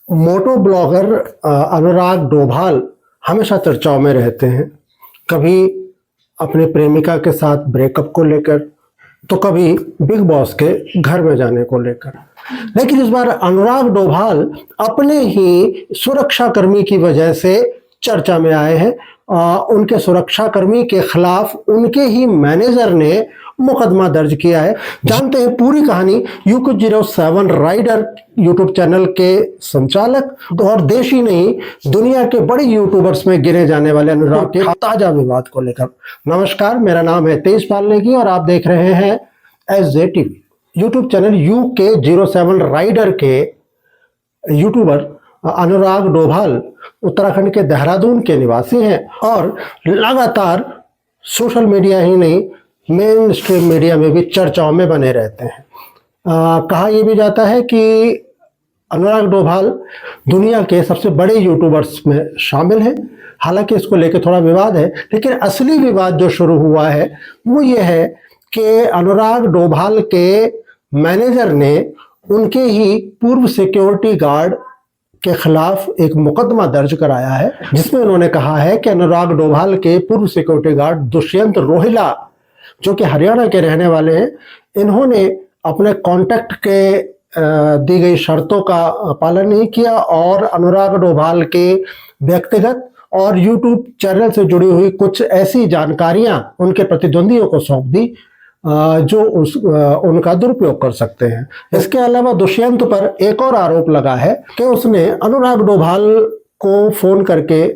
मोटो blogger अनुराग डोभाल हमेशा चर्चाओं में रहते हैं। कभी अपने प्रेमिका के साथ ब्रेकअप को लेकर, तो कभी बिग बॉस के घर में जाने को लेकर। लेकिन इस बार अनुराग डोभाल अपने ही सुरक्षाकर्मी की वजह से चर्चा में आए हैं। उनके सुरक्षाकर्मी के खिलाफ उनके ही मैनेजर ने मुकदमा दर्ज किया है। जानते हैं पूरी कहानी। UQ07 राइडर यूट्यूब चैनल के संचालक और देश ही नहीं दुनिया के बड़े यूट्यूबर्स में गिने जाने वाले अनुराग के ताजा विवाद को लेकर। नमस्कार, मेरा नाम है तेजपाल नेगी और आप देख रहे हैं SJ TV. YouTube channel UK07 rider के यूट्यूबर अनुराग डोभाल उत्तराखंड के देहरादून के निवासी हैं और लगातार सोशल मीडिया ही नहीं मेन स्ट्रीम मीडिया में भी चर्चाओं में बने रहते हैं। कहा यह भी जाता है कि अनुराग डोभाल दुनिया के सबसे बड़े यूट्यूबर्स में शामिल हैं। हालांकि इसको लेकर थोड़ा विवाद है, लेकिन असली विवाद जो शुरू हुआ है वो ये है कि अनुराग डोभाल के मैनेजर ने उनके ही पूर्व सिक्योरिटी गार्ड के खिलाफ एक मुकदमा दर्ज कराया है, जिसमें उन्होंने कहा है कि अनुराग डोभाल के पूर्व सिक्योरिटी गार्ड दुष्यंत रोहिला, जो कि हरियाणा के रहने वाले हैं, इन्होंने अपने कॉन्ट्रैक्ट के दी गई शर्तों का पालन नहीं किया और अनुराग डोभाल के व्यक्तिगत और यूट्यूब चैनल से जुड़ी हुई कुछ ऐसी जानकारियां उनके प्रतिद्वंदियों को सौंप दी जो उनका दुरुपयोग कर सकते हैं। इसके अलावा दुष्यंत पर एक और आरोप लगा है कि उसने अनुराग डोभाल को फोन करके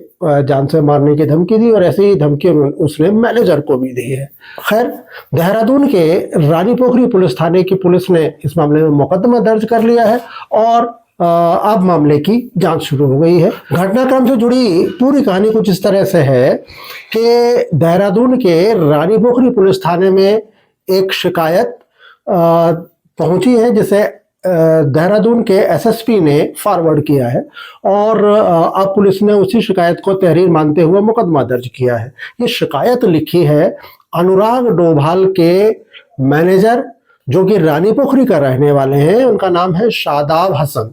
जान से मारने की धमकी दी और ऐसी ही धमकी उसने मैनेजर को भी दी है। खैर, देहरादून के रानी पोखरी पुलिस थाने की पुलिस ने इस मामले में मुकदमा दर्ज कर लिया है और अब मामले की जांच शुरू हो गई है। घटनाक्रम से जुड़ी पूरी कहानी कुछ इस तरह से है कि देहरादून के रानी पोखरी पुलिस थाने में एक शिकायत पहुंची है, जिसे देहरादून के SSP ने फॉरवर्ड किया है और अब पुलिस ने उसी शिकायत को तहरीर मानते हुए मुकदमा दर्ज किया है। ये शिकायत लिखी है अनुराग डोभाल के मैनेजर, जो कि रानी पोखरी का रहने वाले हैं। उनका नाम है शादाब हसन।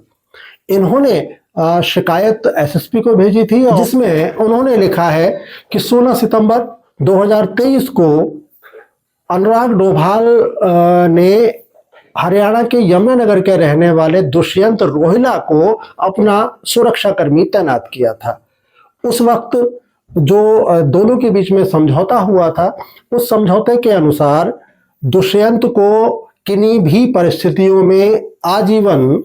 इन्होंने शिकायत SSP को भेजी थी, जिसमें उन्होंने लिखा है कि 16 सितंबर 2023 को अनुराग डोभाल ने हरियाणा के यमुनानगर के रहने वाले दुष्यंत रोहिला को अपना सुरक्षाकर्मी तैनात किया था। उस वक्त जो दोनों के बीच में समझौता हुआ था, उस समझौते के अनुसार दुष्यंत को किन्हीं भी परिस्थितियों में आजीवन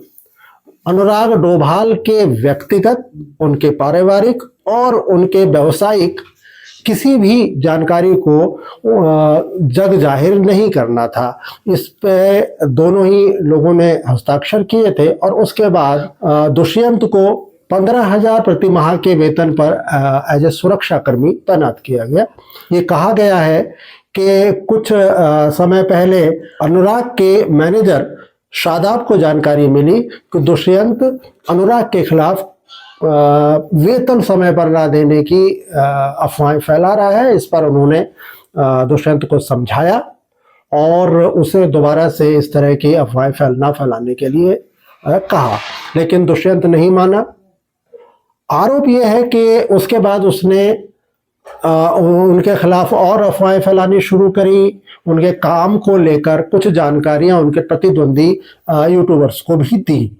अनुराग डोभाल के व्यक्तिगत, उनके पारिवारिक और उनके व्यावसायिक किसी भी जानकारी को जग जाहिर नहीं करना था। इस पे दोनों ही लोगों ने हस्ताक्षर किए थे और उसके बाद दुष्यंत को 15,000 प्रति माह के वेतन पर एज ए सुरक्षाकर्मी तैनात किया गया। ये कहा गया है कि कुछ समय पहले अनुराग के मैनेजर शादाब को जानकारी मिली कि दुष्यंत अनुराग के खिलाफ वेतन समय पर ना देने की अफवाहें फैला रहा है। इस पर उन्होंने दुष्यंत को समझाया और उसे दोबारा से इस तरह की अफवाहें ना फैलाने के लिए कहा, लेकिन दुष्यंत नहीं माना। आरोप यह है कि उसके बाद उसने उनके खिलाफ और अफवाहें फैलानी शुरू करी। उनके काम को लेकर कुछ जानकारियां उनके प्रतिद्वंदी यूट्यूबर्स को भी दी।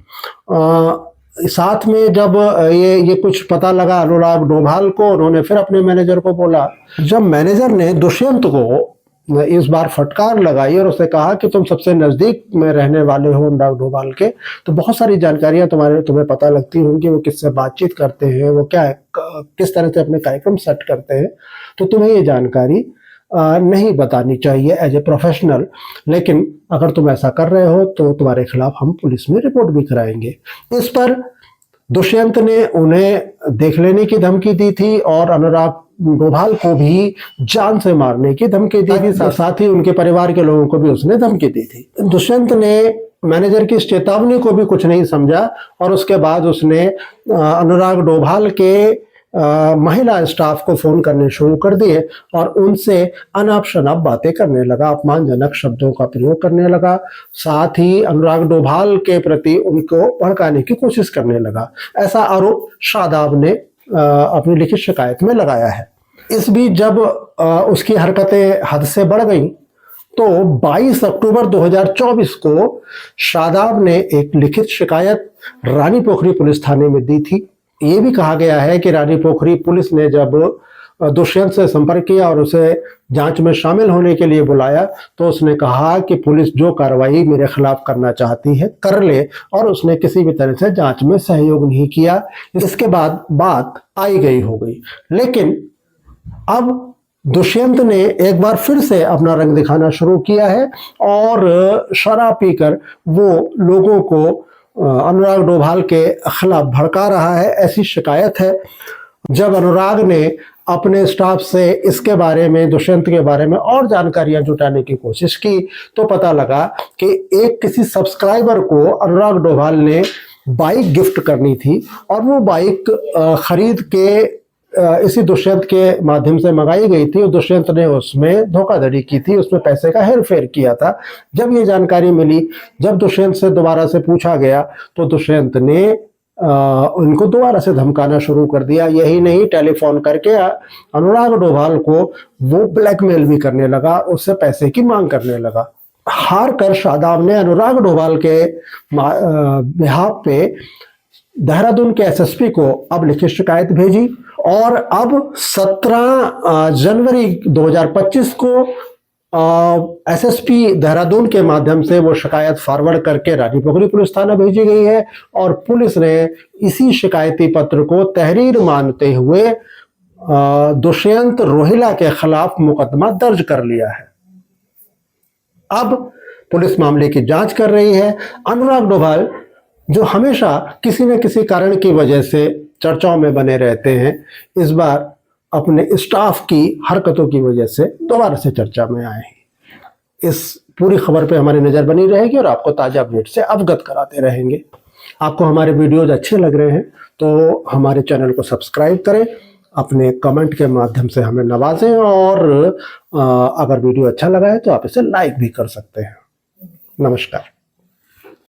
साथ में जब ये कुछ पता लगा अनुराग डोभाल को, उन्होंने फिर अपने मैनेजर को बोला। जब मैनेजर ने दुष्यंत को इस बार फटकार लगाई और उसने कहा कि तुम सबसे नजदीक में रहने वाले हो अनुराग डोभाल के, तो बहुत सारी जानकारियां तुम्हें पता लगती होंगी, वो किससे बातचीत करते हैं, वो क्या है, किस तरह से अपने कार्यक्रम सेट करते हैं, तो तुम्हें ये जानकारी नहीं बतानी चाहिए एज ए प्रोफेशनल। लेकिन अगर तुम ऐसा कर रहे हो तो तुम्हारे खिलाफ हम पुलिस में रिपोर्ट भी कराएंगे। इस पर दुष्यंत ने उन्हें देख लेने की धमकी दी थी और अनुराग डोभाल को भी जान से मारने की धमकी दी थी। साथ ही उनके परिवार के लोगों को भी उसने धमकी दी थी। दुष्यंत ने मैनेजर की इस चेतावनी को भी कुछ नहीं समझा और उसके बाद उसने अनुराग डोभाल के महिला स्टाफ को फोन करने शुरू कर दिए और उनसे अनाप शनाप बातें करने लगा, अपमानजनक शब्दों का प्रयोग करने लगा। साथ ही अनुराग डोभाल के प्रति उनको भड़काने की कोशिश करने लगा। ऐसा आरोप शादाब ने अपनी लिखित शिकायत में लगाया है। इस बीच जब उसकी हरकतें हद से बढ़ गई तो 22 अक्टूबर 2024 को शादाब ने एक लिखित शिकायत रानी पोखरी पुलिस थाने में दी थी। ये भी कहा गया है कि रानी पोखरी पुलिस ने जब दुष्यंत से संपर्क किया और उसे जांच में शामिल होने के लिए बुलाया तो उसने कहा कि पुलिस जो कार्रवाई मेरे खिलाफ करना चाहती है कर ले, और उसने किसी भी तरह से जांच में सहयोग नहीं किया। इसके बाद बात आई गई हो गई। लेकिन अब दुष्यंत ने एक बार फिर से अपना रंग दिखाना शुरू किया है और शराब पीकर वो लोगों को अनुराग डोभाल के खिलाफ भड़का रहा है, ऐसी शिकायत है। जब अनुराग ने अपने स्टाफ से इसके बारे में, दुष्यंत के बारे में और जानकारियां जुटाने की कोशिश की तो पता लगा कि एक किसी सब्सक्राइबर को अनुराग डोभाल ने बाइक गिफ्ट करनी थी और वो बाइक खरीद के इसी दुष्यंत के माध्यम से मंगाई गई थी और दुष्यंत ने उसमें धोखाधड़ी की थी, उसमें पैसे का हेरफेर किया था। जब ये जानकारी मिली, जब दुष्यंत से दोबारा से पूछा गया तो दुष्यंत ने उनको दोबारा से धमकाना शुरू कर दिया। यही नहीं, टेलीफोन करके अनुराग डोभाल को वो ब्लैकमेल भी करने लगा, उससे पैसे की मांग करने लगा। हार कर शादाब ने अनुराग डोभाल के बिहाफ पे देहरादून के एसएसपी को अब लिखित शिकायत भेजी और अब 17 जनवरी 2025 को एसएसपी देहरादून के माध्यम से वो शिकायत फॉरवर्ड करके रानी पोखरी पुलिस थाना भेजी गई है और पुलिस ने इसी शिकायती पत्र को तहरीर मानते हुए दुष्यंत रोहिला के खिलाफ मुकदमा दर्ज कर लिया है। अब पुलिस मामले की जांच कर रही है। अनुराग डोभाल जो हमेशा किसी न किसी कारण की वजह से चर्चाओं में बने रहते हैं, इस बार अपने स्टाफ की हरकतों की वजह से दोबारा से चर्चा में आए हैं। इस पूरी खबर पे हमारी नज़र बनी रहेगी और आपको ताज़ा अपडेट से अवगत कराते रहेंगे। आपको हमारे वीडियोज अच्छे लग रहे हैं तो हमारे चैनल को सब्सक्राइब करें, अपने कमेंट के माध्यम से हमें नवाजें और अगर वीडियो अच्छा लगा है तो आप इसे लाइक भी कर सकते हैं। नमस्कार।